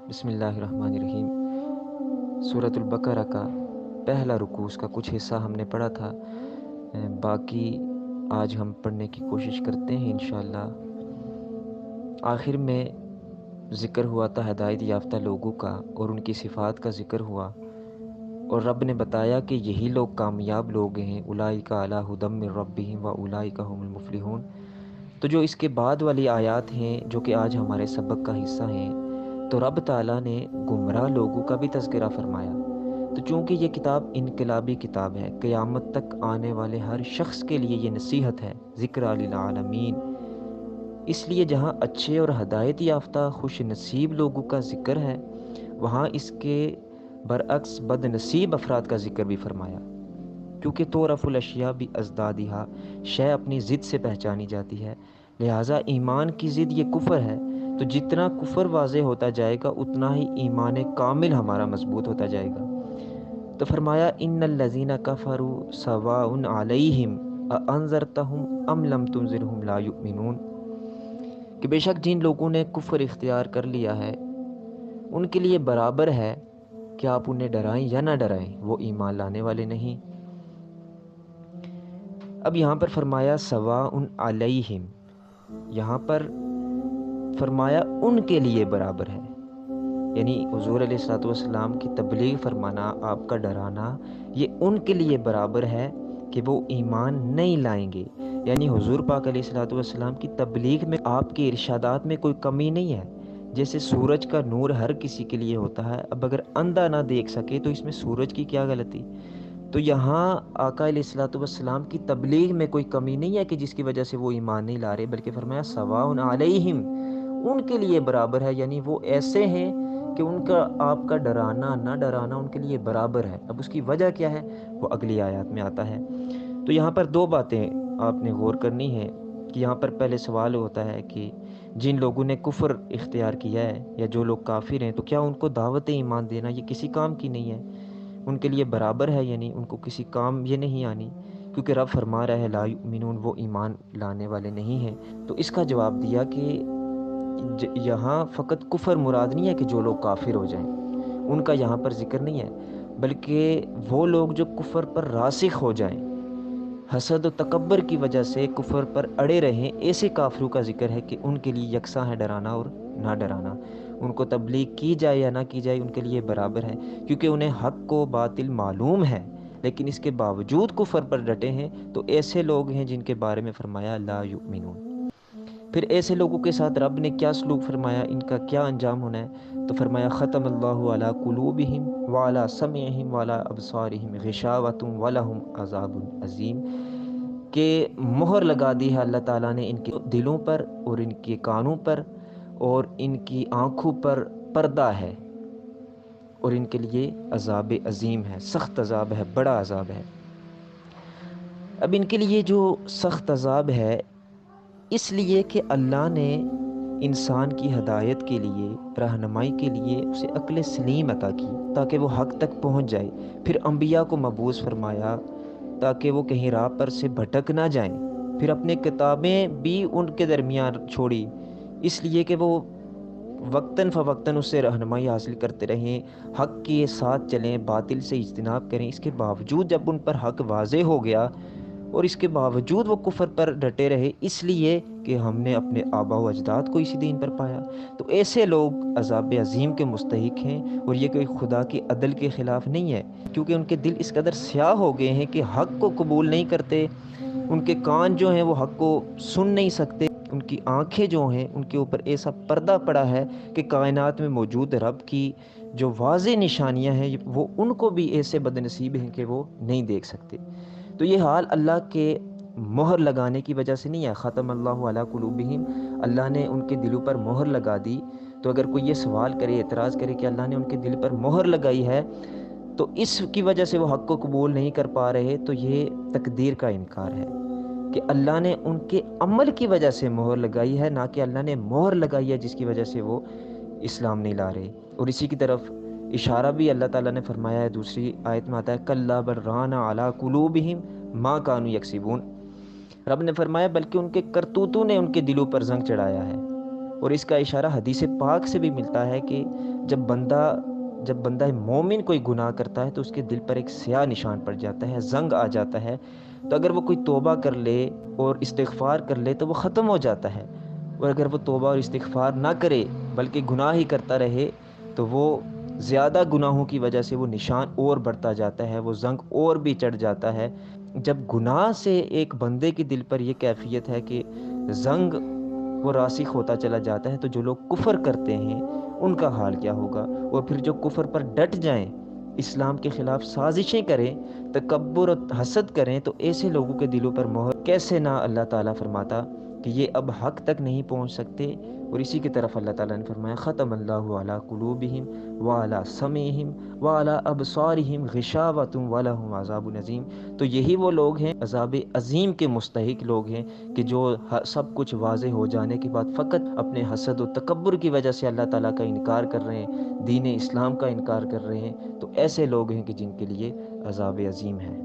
بسم اللہ الرحمن الرحیم۔ سورۃ البقرہ کا پہلا رکوع، اس کا کچھ حصہ ہم نے پڑھا تھا، باقی آج ہم پڑھنے کی کوشش کرتے ہیں انشاءاللہ۔ آخر میں ذکر ہوا تھا ہدایت یافتہ لوگوں کا اور ان کی صفات کا ذکر ہوا، اور رب نے بتایا کہ یہی لوگ کامیاب لوگ ہیں، اولئک علی ھدی من ربہم واولئک ھم المفلحون۔ تو جو اس کے بعد والی آیات ہیں جو کہ آج ہمارے سبق کا حصہ ہیں، تو رب تعالیٰ نے گمراہ لوگوں کا بھی تذکرہ فرمایا۔ تو چونکہ یہ کتاب انقلابی کتاب ہے، قیامت تک آنے والے ہر شخص کے لیے یہ نصیحت ہے، ذکر للعالمین، اس لیے جہاں اچھے اور ہدایت یافتہ خوش نصیب لوگوں کا ذکر ہے، وہاں اس کے برعکس بد نصیب افراد کا ذکر بھی فرمایا، کیونکہ تعرف الاشیاء بازدادہا، شے اپنی ضد سے پہچانی جاتی ہے، لہٰذا ایمان کی ضد یہ کفر ہے، تو جتنا کفر واضح ہوتا جائے گا اتنا ہی ایمان کامل ہمارا مضبوط ہوتا جائے گا۔ تو فرمایا ان الذین کفروا سواء علیہم اانذرتہم ام لم تنذرہم لا یؤمنون، کہ بے شک جن لوگوں نے کفر اختیار کر لیا ہے ان کے لیے برابر ہے کہ آپ انہیں ڈرائیں یا نہ ڈرائیں، وہ ایمان لانے والے نہیں۔ اب یہاں پر فرمایا سواء علیہم، یہاں پر فرمایا ان کے لیے برابر ہے، یعنی حضور علیہ الصلوۃ والسلام کی تبلیغ فرمانا، آپ کا ڈرانا، یہ ان کے لیے برابر ہے کہ وہ ایمان نہیں لائیں گے۔ یعنی حضور پاک علیہ الصلوۃ والسلام کی تبلیغ میں، آپ کے ارشادات میں کوئی کمی نہیں ہے۔ جیسے سورج کا نور ہر کسی کے لیے ہوتا ہے، اب اگر اندھا نہ دیکھ سکے تو اس میں سورج کی کیا غلطی؟ تو یہاں آقا علیہ الصلوۃ والسلام کی تبلیغ میں کوئی کمی نہیں ہے کہ جس کی وجہ سے وہ ایمان نہیں لا رہے، بلکہ فرمایا سواء علیہم، ان کے لیے برابر ہے، یعنی وہ ایسے ہیں کہ ان کا آپ کا ڈرانا نہ ڈرانا ان کے لیے برابر ہے۔ اب اس کی وجہ کیا ہے وہ اگلی آیات میں آتا ہے۔ تو یہاں پر دو باتیں آپ نے غور کرنی ہے کہ یہاں پر پہلے سوال ہوتا ہے کہ جن لوگوں نے کفر اختیار کیا ہے یا جو لوگ کافر ہیں، تو کیا ان کو دعوت ایمان دینا یہ کسی کام کی نہیں ہے؟ ان کے لیے برابر ہے، یعنی ان کو کسی کام یہ نہیں آنی، کیونکہ رب فرما رہا ہے لا یؤمنون، وہ ایمان لانے والے نہیں ہیں۔ تو اس کا جواب دیا کہ یہاں فقط کفر مراد نہیں ہے کہ جو لوگ کافر ہو جائیں، ان کا یہاں پر ذکر نہیں ہے، بلکہ وہ لوگ جو کفر پر راسخ ہو جائیں، حسد و تکبر کی وجہ سے کفر پر اڑے رہیں، ایسے کافروں کا ذکر ہے کہ ان کے لیے یکساں ہے ڈرانا اور نہ ڈرانا۔ ان کو تبلیغ کی جائے یا نہ کی جائے ان کے لیے برابر ہے، کیونکہ انہیں حق و باطل معلوم ہے، لیکن اس کے باوجود کفر پر ڈٹے ہیں، تو ایسے لوگ ہیں جن کے بارے میں فرمایا لا یؤمنون۔ پھر ایسے لوگوں کے ساتھ رب نے کیا سلوک فرمایا، ان کا کیا انجام ہونا ہے؟ تو فرمایا ختم اللہ علی قلوبہم وعلی سمعہم وعلی ابصارہم غشاوۃ ولہم عذاب عظیم، کہ مہر لگا دی ہے اللہ تعالیٰ نے ان کے دلوں پر اور ان کے کانوں پر اور ان کی آنکھوں پر پردہ ہے، اور ان کے لیے عذاب عظیم ہے، سخت عذاب ہے، بڑا عذاب ہے۔ اب ان کے لیے جو سخت عذاب ہے، اس لیے کہ اللہ نے انسان کی ہدایت کے لیے، رہنمائی کے لیے اسے عقل سلیم عطا کی تاکہ وہ حق تک پہنچ جائے، پھر انبیاء کو مبعوث فرمایا تاکہ وہ کہیں راہ پر سے بھٹک نہ جائیں، پھر اپنے کتابیں بھی ان کے درمیان چھوڑی، اس لیے کہ وہ وقتاً فوقتاً اس سے رہنمائی حاصل کرتے رہیں، حق کے ساتھ چلیں، باطل سے اجتناب کریں۔ اس کے باوجود جب ان پر حق واضح ہو گیا اور اس کے باوجود وہ کفر پر ڈٹے رہے، اس لیے کہ ہم نے اپنے آبا و اجداد کو اسی دین پر پایا، تو ایسے لوگ عذاب عظیم کے مستحق ہیں، اور یہ کوئی خدا کے عدل کے خلاف نہیں ہے، کیونکہ ان کے دل اس قدر سیاہ ہو گئے ہیں کہ حق کو قبول نہیں کرتے، ان کے کان جو ہیں وہ حق کو سن نہیں سکتے، ان کی آنکھیں جو ہیں ان کے اوپر ایسا پردہ پڑا ہے کہ کائنات میں موجود رب کی جو واضح نشانیاں ہیں وہ ان کو بھی ایسے بد نصیب ہیں کہ وہ نہیں دیکھ سکتے۔ تو یہ حال اللہ کے مہر لگانے کی وجہ سے نہیں ہے، ختم اللہ علی قلوبہم، اللہ نے ان کے دلوں پر مہر لگا دی۔ تو اگر کوئی یہ سوال کرے، اعتراض کرے کہ اللہ نے ان کے دل پر مہر لگائی ہے تو اس کی وجہ سے وہ حق کو قبول نہیں کر پا رہے، تو یہ تقدیر کا انکار ہے کہ اللہ نے ان کے عمل کی وجہ سے مہر لگائی ہے، نہ کہ اللہ نے مہر لگائی ہے جس کی وجہ سے وہ اسلام نہیں لا رہے۔ اور اسی کی طرف اشارہ بھی اللہ تعالیٰ نے فرمایا ہے، دوسری آیت میں آتا ہے کلا بل ران علی قلوبہم ما کانوا یکسبون، رب نے فرمایا بلکہ ان کے کرتوتوں نے ان کے دلوں پر زنگ چڑھایا ہے، اور اس کا اشارہ حدیث پاک سے بھی ملتا ہے کہ جب بندہ مومن کوئی گناہ کرتا ہے تو اس کے دل پر ایک سیاہ نشان پڑ جاتا ہے، زنگ آ جاتا ہے، تو اگر وہ کوئی توبہ کر لے اور استغفار کر لے تو وہ ختم ہو جاتا ہے، اور اگر وہ توبہ اور استغفار نہ کرے بلکہ گناہ ہی کرتا رہے تو وہ زیادہ گناہوں کی وجہ سے وہ نشان اور بڑھتا جاتا ہے، وہ زنگ اور بھی چڑھ جاتا ہے۔ جب گناہ سے ایک بندے کے دل پر یہ کیفیت ہے کہ زنگ وہ راسخ ہوتا چلا جاتا ہے، تو جو لوگ کفر کرتے ہیں ان کا حال کیا ہوگا؟ اور پھر جو کفر پر ڈٹ جائیں، اسلام کے خلاف سازشیں کریں، تکبر اور حسد کریں، تو ایسے لوگوں کے دلوں پر مہر کیسے نہ اللہ تعالیٰ فرماتا کہ یہ اب حق تک نہیں پہنچ سکتے۔ اور اسی کی طرف اللہ تعالیٰ نے فرمایا ختم اللہ علی قلوبہم وعلی سمعہم وعلی ابصارہم غشاوۃ ولہم عذاب عظیم۔ تو یہی وہ لوگ ہیں، عذاب عظیم کے مستحق لوگ ہیں، کہ جو سب کچھ واضح ہو جانے کے بعد فقط اپنے حسد و تکبر کی وجہ سے اللہ تعالیٰ کا انکار کر رہے ہیں، دین اسلام کا انکار کر رہے ہیں، تو ایسے لوگ ہیں کہ جن کے لیے عذاب عظیم ہے۔